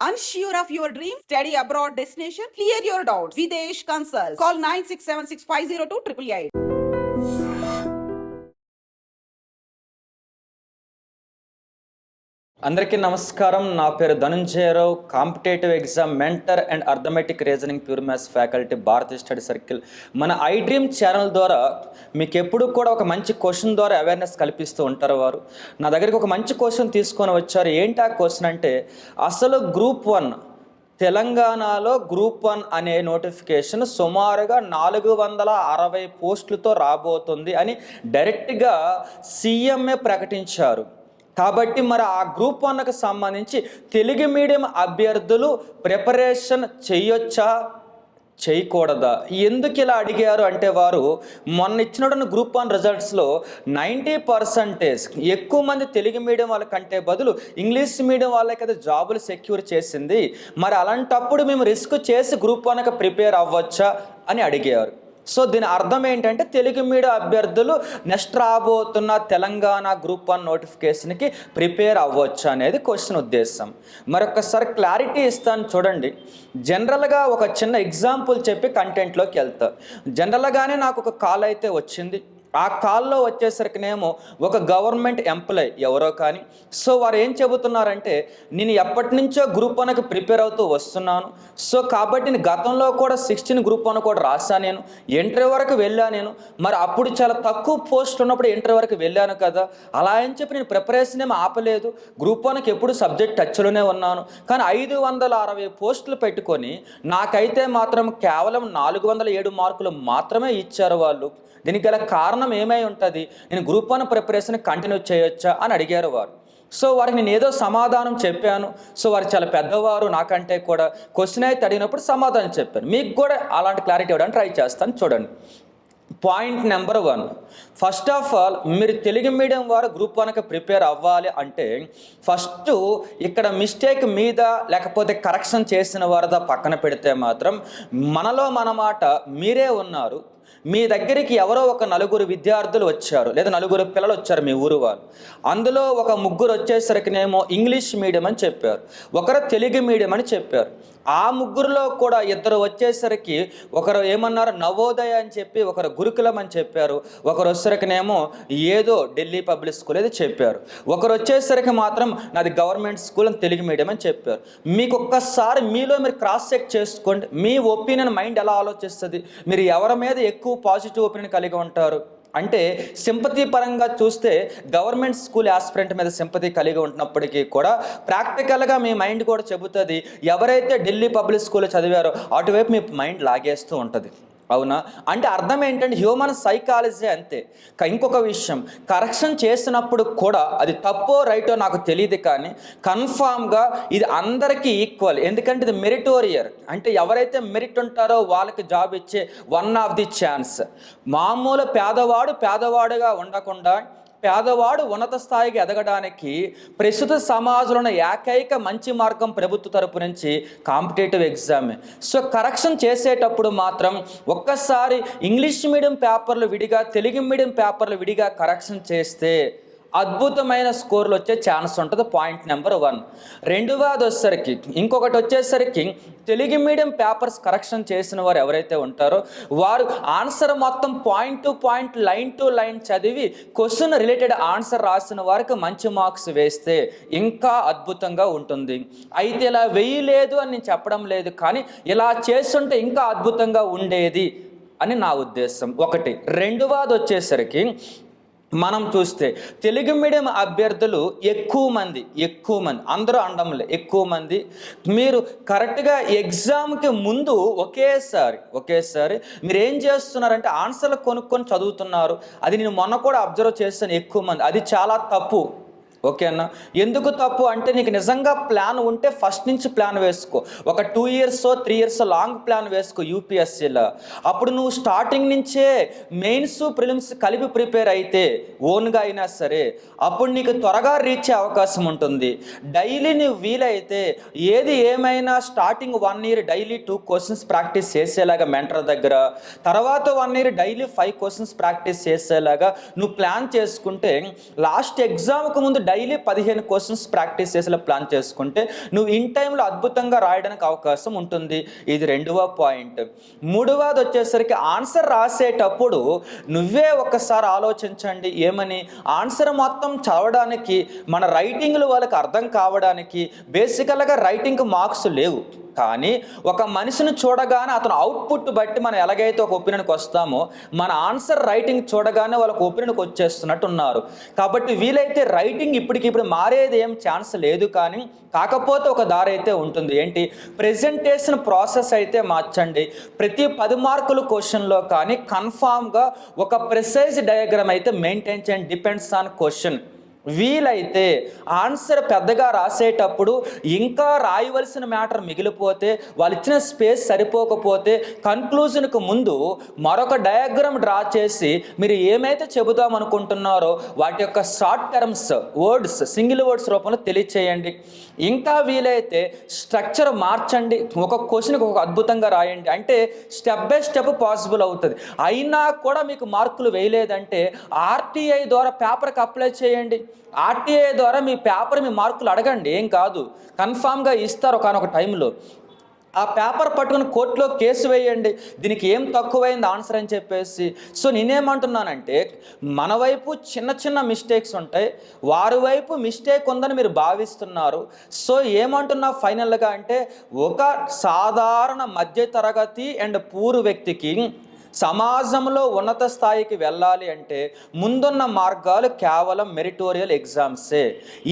Unsure of your dream? Study abroad destination? Clear your doubts. Videsh Consult. Call 9676502888. అందరికీ నమస్కారం. నా పేరు Dhananjaya Rao, competitive exam mentor and arithmetic reasoning pure maths faculty, Bharatiya study circle. మన I dream channel ద్వారా మీకు ఎప్పుడు కూడా ఒక మంచి క్వశ్చన్ ద్వారా అవేర్నెస్ కల్పిస్తూ ఉంటారు. వారు నా దగ్గరికి ఒక మంచి క్వశ్చన్ తీసుకొని వచ్చారు. ఏంటి ఆ క్వశ్చన్ అంటే, అసలు గ్రూప్ 1 తెలంగాణలో గ్రూప్ 1 అనే నోటిఫికేషన్ సుమారుగా 460 పోస్టులతో రాబోతుంది అని డైరెక్ట్గా సీఎంఏ ప్రకటించారు. కాబట్టి మరి ఆ గ్రూప్ 1కు సంబంధించి తెలుగు మీడియం అభ్యర్థులు ప్రిపరేషన్ చేయొచ్చా చేయకూడదా? ఎందుకు ఇలా అడిగారు అంటే, వారు మొన్న ఇచ్చినటువంటి గ్రూప్ 1 రిజల్ట్స్లో 90% ఎక్కువ మంది తెలుగు మీడియం వాళ్ళకంటే బదులు ఇంగ్లీష్ మీడియం వాళ్ళకైతే జాబులు సెక్యూర్ చేసింది. మరి అలాంటప్పుడు మేము రిస్క్ చేసి గ్రూప్ 1కి ప్రిపేర్ అవ్వచ్చా అని అడిగారు. సో దీని అర్థం ఏంటంటే, తెలుగు మీడియం అభ్యర్థులు నెక్స్ట్ రాబోతున్న తెలంగాణ గ్రూప్ 1 నోటిఫికేషన్కి ప్రిపేర్ అవ్వచ్చు అనేది క్వశ్చన్ ఉద్దేశం. మరొకసారి క్లారిటీ ఇస్తాను చూడండి. జనరల్గా ఒక చిన్న ఎగ్జాంపుల్ చెప్పి కంటెంట్లోకి వెళ్తా. జనరల్గానే నాకు ఒక కాల్ అయితే వచ్చింది. ఆ కాల్లో వచ్చేసరికినేమో ఒక గవర్నమెంట్ ఎంప్లాయ్ ఎవరో కానీ, సో వారు ఏం చెబుతున్నారంటే, నేను ఎప్పటి నుంచో గ్రూప్ 1కి ప్రిపేర్ అవుతూ వస్తున్నాను. సో కాబట్టి నేను గతంలో కూడా 16 గ్రూప్ 1 కూడా రాశాను, నేను ఇంటర్వ్యూ వరకు వెళ్ళాను. నేను మరి అప్పుడు చాలా తక్కువ పోస్ట్ ఉన్నప్పుడు ఇంటర్వ్యూ వరకు వెళ్ళాను కదా, అలా అని చెప్పి నేను ప్రిపరేషన్ ఏమి ఆపలేదు. గ్రూప్ 1కి ఎప్పుడు సబ్జెక్ట్ టచ్లోనే ఉన్నాను. కానీ 560 పోస్టులు పెట్టుకొని నాకైతే మాత్రం కేవలం 407 మార్కులు మాత్రమే ఇచ్చారు వాళ్ళు. దీనికి గల కారణం ఏమై ఉంటుంది? నేను గ్రూప్ 1 ప్రిపరేషన్ కంటిన్యూ చేయొచ్చా అని అడిగారు వారు. సో వారికి నేను ఏదో సమాధానం చెప్పాను. సో వారు చాలా పెద్దవారు నాకంటే కూడా. క్వశ్చన్ అయితే అడిగినప్పుడు సమాధానం చెప్పాను. మీకు కూడా అలాంటి క్లారిటీ ఇవ్వడానికి ట్రై చేస్తాను. చూడండి, point number 1, first of all మీరు తెలుగు మీడియం వారు గ్రూప్ 1కి ప్రిపేర్ అవ్వాలి అంటే, ఫస్ట్ ఇక్కడ మిస్టేక్ మీద లేకపోతే కరెక్షన్ చేసిన వారిదా పక్కన పెడితే మాత్రం మనలో మన మాట మీరే ఉన్నారు. మీ దగ్గరికి ఎవరో ఒక 4 విద్యార్థులు వచ్చారు, లేదా 4 పిల్లలు వచ్చారు మీ ఊరు వాళ్ళు. అందులో ఒక 3 వచ్చేసరికినేమో ఇంగ్లీష్ మీడియం అని చెప్పారు, ఒకరు తెలుగు మీడియం అని చెప్పారు. ఆ 3లో కూడా 2 వచ్చేసరికి ఒకరు ఏమన్నారు నవోదయ అని చెప్పి, ఒకరు గురుకులం అని చెప్పారు, ఒకరు వచ్చేసరికినేమో ఏదో ఢిల్లీ పబ్లిక్ స్కూల్ ఏదో చెప్పారు, ఒకరు వచ్చేసరికి మాత్రం నాది గవర్నమెంట్ స్కూల్ అని తెలుగు మీడియం అని చెప్పారు. మీకు ఒక్కసారి మీలో మీరు క్రాస్ చెక్ చేసుకోండి. మీ ఒపీనియన్ మైండ్ ఎలా ఆలోచిస్తుంది? మీరు ఎవరి మీద ఎక్కువ పాజిటివ్ ఒపీనియన్ కలిగి ఉంటారు అంటే, సింపతి పరంగా చూస్తే గవర్నమెంట్ స్కూల్ ఆస్పిరెంట్ మీద సింపతి కలిగి ఉంటున్నప్పటికీ కూడా ప్రాక్టికల్గా మీ మైండ్ కూడా చెబుతుంది, ఎవరైతే ఢిల్లీ పబ్లిక్ స్కూల్లో చదివారో అటువైపు మీ మైండ్ లాగేస్తూ ఉంటుంది. అవునా? అంటే అర్థం ఏంటంటే, హ్యూమన్ సైకాలజీ అంతే. ఇంకొక విషయం, కరెక్షన్ చేసినప్పుడు కూడా అది తప్పో రైటో నాకు తెలియదు, కానీ కన్ఫామ్గా ఇది అందరికీ ఈక్వల్. ఎందుకంటే ఇది మెరిటోరియర్, అంటే ఎవరైతే మెరిట్ ఉంటారో వాళ్ళకి జాబ్ ఇచ్చే వన్ ఆఫ్ ది ఛాన్స్. మామూలు పేదవాడుగా ఉండకుండా పేదవాడు ఉన్నత స్థాయికి ఎదగడానికి ప్రస్తుత సమాజంలో ఏకైక మంచి మార్గం ప్రభుత్వ తరపు నుంచి కాంపిటేటివ్ ఎగ్జామే. సో కరెక్షన్ చేసేటప్పుడు మాత్రం ఒక్కసారి ఇంగ్లీష్ మీడియం పేపర్లు విడిగా, తెలుగు మీడియం పేపర్లు విడిగా కరెక్షన్ చేస్తే అద్భుతమైన స్కోర్లు వచ్చే ఛాన్స్ ఉంటుంది. Point number 1. రెండవది వచ్చేసరికి, ఇంకొకటి వచ్చేసరికి, తెలుగు మీడియం పేపర్స్ కరెక్షన్ చేసిన వారు ఎవరైతే ఉంటారో వారు ఆన్సర్ మొత్తం point to point, line to line చదివి క్వశ్చన్ రిలేటెడ్ ఆన్సర్ రాసిన వారికి మంచి మార్క్స్ వేస్తే ఇంకా అద్భుతంగా ఉంటుంది. అయితే ఇలా వేయలేదు అని నేను చెప్పడం లేదు, కానీ ఇలా చేస్తుంటే ఇంకా అద్భుతంగా ఉండేది అని నా ఉద్దేశం. ఒకటి. రెండవది వచ్చేసరికి, మనం చూస్తే తెలుగు మీడియం అభ్యర్థులు ఎక్కువ మంది అందరూ అండంలే, ఎక్కువ మంది మీరు కరెక్ట్గా ఎగ్జామ్కి ముందు ఒకేసారి మీరు ఏం చేస్తున్నారంటే ఆన్సర్లు కొనుక్కొని చదువుతున్నారు. అది నేను మొన్న కూడా అబ్జర్వ్ చేస్తాను, ఎక్కువ మంది. అది చాలా తప్పు. ఓకేనా? ఎందుకు తప్పు అంటే, నీకు నిజంగా ప్లాన్ ఉంటే ఫస్ట్ నుంచి ప్లాన్ వేసుకో. ఒక 2 years 3 years లాంగ్ ప్లాన్ వేసుకో యూపీఎస్సీలో. అప్పుడు నువ్వు స్టార్టింగ్ నుంచే మెయిన్స్ ప్రిలిమ్స్ కలిపి ప్రిపేర్ అయితే, ఓన్గా అయినా సరే, అప్పుడు నీకు త్వరగా రీచ్ అయ్యే అవకాశం ఉంటుంది. డైలీ నువ్వు వీలైతే ఏది ఏమైనా starting 1 year daily 2 questions practice చేసేలాగా మెంటర్ దగ్గర, తర్వాత 1 year డైలీ 5 questions ప్రాక్టీస్ చేసేలాగా నువ్వు ప్లాన్ చేసుకుంటే లాస్ట్ ఎగ్జామ్కి ముందు డైలీ 15 క్వశ్చన్స్ ప్రాక్టీస్ చేసేలా ప్లాన్ చేసుకుంటే నువ్వు ఇన్ టైంలో అద్భుతంగా రాయడానికి అవకాశం ఉంటుంది. ఇది 2వ పాయింట్. 3వది వచ్చేసరికి ఆన్సర్ రాసేటప్పుడు నువ్వే ఒకసారి ఆలోచించండి. ఏమని? ఆన్సర్ మొత్తం చదవడానికి, మన రైటింగ్లు వాళ్ళకి అర్థం కావడానికి బేసికల్గా రైటింగ్కి మార్క్స్ లేవు. కానీ ఒక మనిషిని చూడగానే అతను అవుట్పుట్ బట్టి మనం ఎలాగైతే ఒక ఒపీనియన్కి వస్తామో మన ఆన్సర్ రైటింగ్ చూడగానే వాళ్ళకి ఒపీనియన్కి వచ్చేస్తున్నట్టు ఉన్నారు. కాబట్టి వీలైతే రైటింగ్ ఇప్పటికిప్పుడు మారేది ఏం ఛాన్స్ లేదు. కానీ కాకపోతే ఒక దారి అయితే ఉంటుంది. ఏంటి? ప్రెజెంటేషన్ ప్రాసెస్ అయితే మార్చండి. ప్రతి 10 మార్కుల క్వశ్చన్లో కానీ కన్ఫామ్గా ఒక ప్రిసైజ్ డయాగ్రామ్ అయితే మెయింటైన్ చేయండి. Depends on question. వీలైతే ఆన్సర్ పెద్దగా రాసేటప్పుడు ఇంకా రాయవలసిన మ్యాటర్ మిగిలిపోతే, వాళ్ళు ఇచ్చిన స్పేస్ సరిపోకపోతే కన్క్లూజన్కు ముందు మరొక డయాగ్రామ్ డ్రా చేసి మీరు ఏమైతే చెబుదాం అనుకుంటున్నారో వాటి యొక్క short terms words, single words రూపంలో తెలియచేయండి. ఇంకా వీలైతే స్ట్రక్చర్ మార్చండి. ఒక క్వశ్చన్కి ఒక అద్భుతంగా రాయండి. అంటే స్టెప్ బై స్టెప్ పాసిబుల్ అవుతుంది. అయినా కూడా మీకు మార్కులు వేయలేదంటే ఆర్టీఐ ద్వారా పేపర్కి అప్లై చేయండి. ఆర్టీఐ ద్వారా మీ పేపర్, మీ మార్కులు అడగండి. ఏం కాదు, కన్ఫామ్గా ఇస్తారు ఒకనొక టైంలో. ఆ పేపర్ పట్టుకుని కోర్టులో కేసు వేయండి. దీనికి ఏం తక్కువైంది ఆన్సర్ అని చెప్పేసి. సో నేనేమంటున్నానంటే మన వైపు చిన్న చిన్న మిస్టేక్స్ ఉంటాయి, వారి వైపు మిస్టేక్ ఉందని మీరు భావిస్తున్నారు. సో ఏమంటున్నా ఫైనల్గా అంటే ఒక సాధారణ మధ్యతరగతి అండ్ పూర్ వ్యక్తికి సమాజంలో ఉన్నత స్థాయికి వెళ్ళాలి అంటే ముందున్న మార్గాలు కేవలం మెరిటోరియల్ ఎగ్జామ్సే.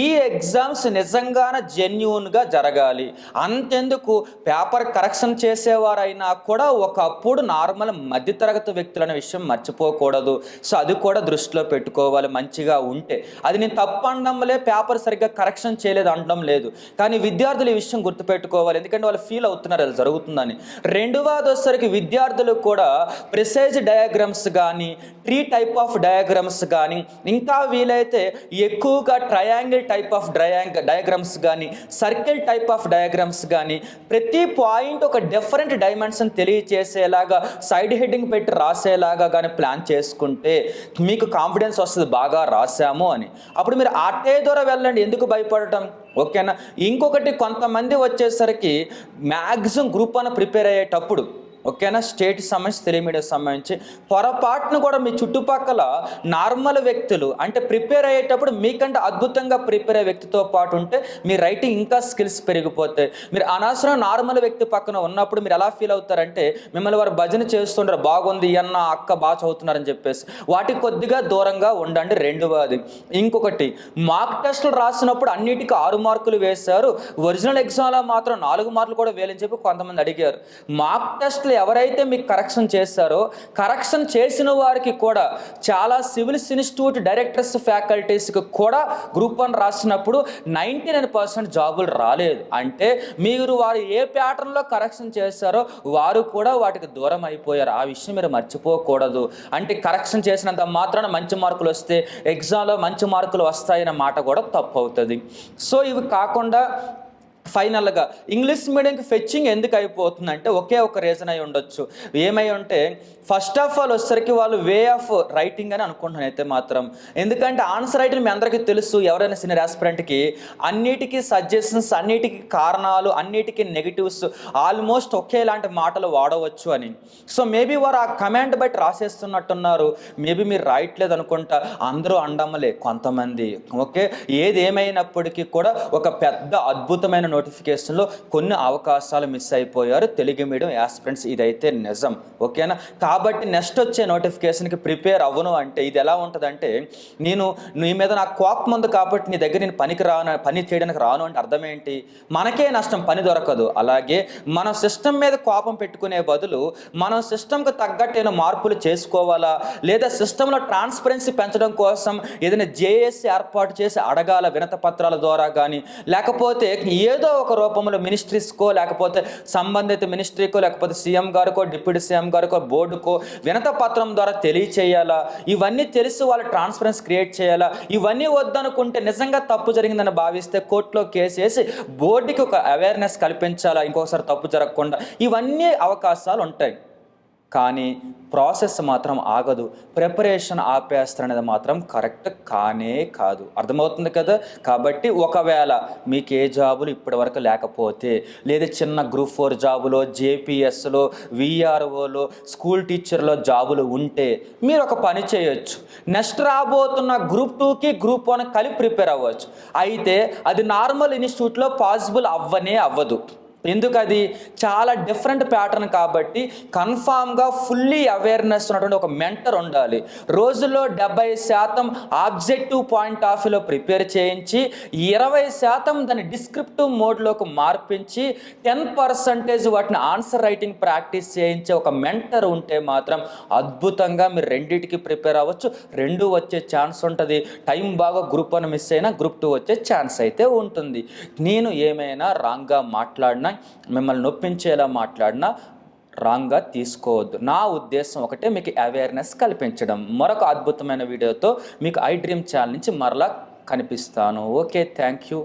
ఈ ఎగ్జామ్స్ నిజంగానే జెన్యూన్గా జరగాలి. అంతెందుకు పేపర్ కరెక్షన్ చేసేవారైనా కూడా ఒకప్పుడు నార్మల్ మధ్యతరగతి వ్యక్తులు అనే విషయం మర్చిపోకూడదు. సో అది కూడా దృష్టిలో పెట్టుకోవాలి. మంచిగా ఉంటే అది నేను తప్పు అనడంలే, పేపర్ సరిగ్గా కరెక్షన్ చేయలేదు అనడం లేదు. కానీ విద్యార్థులు ఈ విషయం గుర్తుపెట్టుకోవాలి, ఎందుకంటే వాళ్ళు ఫీల్ అవుతున్నారు అది జరుగుతుందని. 2వది వచ్చేసరికి విద్యార్థులు కూడా ప్రిసైజ్ డయాగ్రామ్స్ కానీ, ట్రీ టైప్ ఆఫ్ డయాగ్రామ్స్ కానీ, ఇంకా వీలైతే ఎక్కువగా ట్రయాంగిల్ టైప్ ఆఫ్ డయాగ్రామ్స్ కానీ, సర్కిల్ టైప్ ఆఫ్ డయాగ్రామ్స్ కానీ, ప్రతి పాయింట్ ఒక డిఫరెంట్ డైమెన్షన్ తెలియచేసేలాగా సైడ్ హెడ్డింగ్ పెట్టి రాసేలాగా కానీ ప్లాన్ చేసుకుంటే మీకు కాన్ఫిడెన్స్ వస్తుంది బాగా రాసాము అని. అప్పుడు మీరు ఆర్టీఐ ద్వారా వెళ్ళండి, ఎందుకు భయపడటం? ఓకేనా? ఇంకొకటి, కొంతమంది వచ్చేసరికి మ్యాక్సిమం గ్రూప్ 1 ప్రిపేర్ అయ్యేటప్పుడు, ఓకేనా, స్టేట్ సంబంధించి, తెలియమీడియా సంబంధించి పొరపాటును కూడా మీ చుట్టుపక్కల నార్మల్ వ్యక్తులు అంటే ప్రిపేర్ అయ్యేటప్పుడు మీకంటే అద్భుతంగా ప్రిపేర్ అయ్యే వ్యక్తితో పాటు ఉంటే మీ రైటింగ్ ఇంకా స్కిల్స్ పెరిగిపోతాయి. మీరు అనవసరం నార్మల్ వ్యక్తి పక్కన ఉన్నప్పుడు మీరు ఎలా ఫీల్ అవుతారంటే మిమ్మల్ని వారు భజన చేస్తుంటారు, బాగుంది అన్న అక్క బాగా చదువుతున్నారని చెప్పేసి. వాటికి కొద్దిగా దూరంగా ఉండండి. 2వది. ఇంకొకటి, మాక్ టెస్టులు రాసినప్పుడు అన్నిటికీ 6 మార్కులు వేశారు, ఒరిజినల్ ఎగ్జామ్లో మాత్రం 4 మార్కులు కూడా వేయాలని చెప్పి కొంతమంది అడిగారు. మాక్ టెస్టులు ఎవరైతే మీకు కరెక్షన్ చేస్తారో, కరెక్షన్ చేసిన వారికి కూడా చాలా సివిల్స్ ఇన్స్టిట్యూట్ డైరెక్టర్స్, ఫ్యాకల్టీస్కి కూడా గ్రూప్ 1 రాసినప్పుడు 99% జాబులు రాలేదు. అంటే మీరు వారు ఏ ప్యాటర్న్లో కరెక్షన్ చేస్తారో వారు కూడా వాటికి దూరం అయిపోయారు. ఆ విషయం మీరు మర్చిపోకూడదు. అంటే కరెక్షన్ చేసినంత మాత్రాన మంచి మార్కులు వస్తే ఎగ్జామ్లో మంచి మార్కులు వస్తాయన్న మాట కూడా తప్పు అవుతుంది. సో ఇవి కాకుండా ఫైనల్గా ఇంగ్లీష్ మీడియంకి ఫెచ్చింగ్ ఎందుకు అయిపోతుందంటే ఒకే ఒక రీజన్ అయి ఉండొచ్చు. ఏమై ఉంటే ఫస్ట్ ఆఫ్ ఆల్ వచ్చేసరికి వాళ్ళు వే ఆఫ్ రైటింగ్ అని అనుకుంటున్నాను అయితే మాత్రం. ఎందుకంటే ఆన్సర్ రైటింగ్ మీ అందరికీ తెలుసు, ఎవరైనా సీనియర్ ఆస్పిరెంట్కి అన్నిటికీ సజెషన్స్, అన్నిటికీ కారణాలు, అన్నిటికీ నెగిటివ్స్ ఆల్మోస్ట్ ఒకేలాంటి మాటలు వాడవచ్చు అని. సో మేబీ వారు ఆ కమాండ్ బట్టి రాసేస్తున్నట్టున్నారు. మేబీ మీరు రాయట్లేదు అనుకుంటా, అందరూ అండమ్మలే కొంతమంది. ఓకే, ఏది ఏమైనప్పటికీ కూడా ఒక పెద్ద అద్భుతమైన నోటిఫికేషన్లో కొన్ని అవకాశాలు మిస్ అయిపోయారు తెలుగు మీడియం యాస్పిరెంట్స్. ఇదైతే నిజం. ఓకేనా? కాబట్టి నెక్స్ట్ వచ్చే నోటిఫికేషన్కి ప్రిపేర్ అవ్వను అంటే ఇది ఎలా ఉంటుందంటే, నీ మీద నాకు కోపం ఉంది కాబట్టి నీ దగ్గర నేను పని చేయడానికి రాను అంటే అర్థం ఏంటి? మనకే నష్టం, పని దొరకదు. అలాగే మన సిస్టమ్ మీద కోపం పెట్టుకునే బదులు మనం సిస్టమ్కి తగ్గట్టు మార్పులు చేసుకోవాలా, లేదా సిస్టంలో ట్రాన్స్పరెన్సీ పెంచడం కోసం ఏదైనా జేఏసీ ఏర్పాటు చేసి అడగాల వినత పత్రాల ద్వారా కానీ, లేకపోతే ఏదో ఒక రూపంలో మినిస్ట్రీస్కో, లేకపోతే సంబంధిత మినిస్ట్రీకో, లేకపోతే సీఎం గారికో, డిప్యూటీ సీఎం గారికో, బోర్డుకో వినత పత్రం ద్వారా తెలియచేయాలా. ఇవన్నీ తెలిసి వాళ్ళు ట్రాన్స్పరెన్సీ క్రియేట్ చేయాలా. ఇవన్నీ వద్దనుకుంటే, నిజంగా తప్పు జరిగిందని భావిస్తే కోర్టులో కేసు వేసి బోర్డుకి ఒక అవేర్నెస్ కల్పించాలా, ఇంకొకసారి తప్పు జరగకుండా. ఇవన్నీ అవకాశాలు ఉంటాయి. కానీ ప్రాసెస్ మాత్రం ఆగదు, ప్రిపరేషన్ ఆపేస్తారనేది మాత్రం కరెక్ట్ కానే కాదు. అర్థమవుతుంది కదా? కాబట్టి ఒకవేళ మీకు ఏ జాబులు ఇప్పటి వరకు లేకపోతే, లేదా చిన్న గ్రూప్ 4 జాబులో, జేపీఎస్లో, విఆర్ఓలో, స్కూల్ టీచర్లో జాబులు ఉంటే మీరు ఒక పని చేయొచ్చు. నెక్స్ట్ రాబోతున్న గ్రూప్ 2కి గ్రూప్ 1 కలిపి ప్రిపేర్ అవ్వచ్చు. అయితే అది నార్మల్ ఇన్స్టిట్యూట్లో పాసిబుల్ అవ్వదు. ఎందుకు? అది చాలా డిఫరెంట్ ప్యాటర్న్ కాబట్టి కన్ఫామ్గా ఫుల్లీ అవేర్నెస్ ఉన్నటువంటి ఒక మెంటర్ ఉండాలి. రోజుల్లో 70% ఆబ్జెక్టివ్ పాయింట్ ఆఫ్ వ్యూలో ప్రిపేర్ చేయించి 20% దాన్ని డిస్క్రిప్టివ్ మోడ్లోకి మార్పించి 10% వాటిని ఆన్సర్ రైటింగ్ ప్రాక్టీస్ చేయించే ఒక మెంటర్ ఉంటే మాత్రం అద్భుతంగా మీరు రెండింటికి ప్రిపేర్ అవ్వచ్చు. 2 వచ్చే ఛాన్స్ ఉంటుంది. టైం బాగా గ్రూప్ 1 మిస్ అయినా గ్రూప్ 2 వచ్చే ఛాన్స్ అయితే ఉంటుంది. నేను ఏమైనా రాంగ్గా మాట్లాడినా, మిమ్మల్ని నొప్పించేలా మాట్లాడినా రాంగ్గా తీసుకోవద్దు. నా ఉద్దేశం ఒకటే, మీకు అవేర్నెస్ కల్పించడం. మరొక అద్భుతమైన వీడియోతో మీకు ఐ డ్రీమ్ ఛానల్ నుంచి మరలా కనిపిస్తాను. Okay, thank you.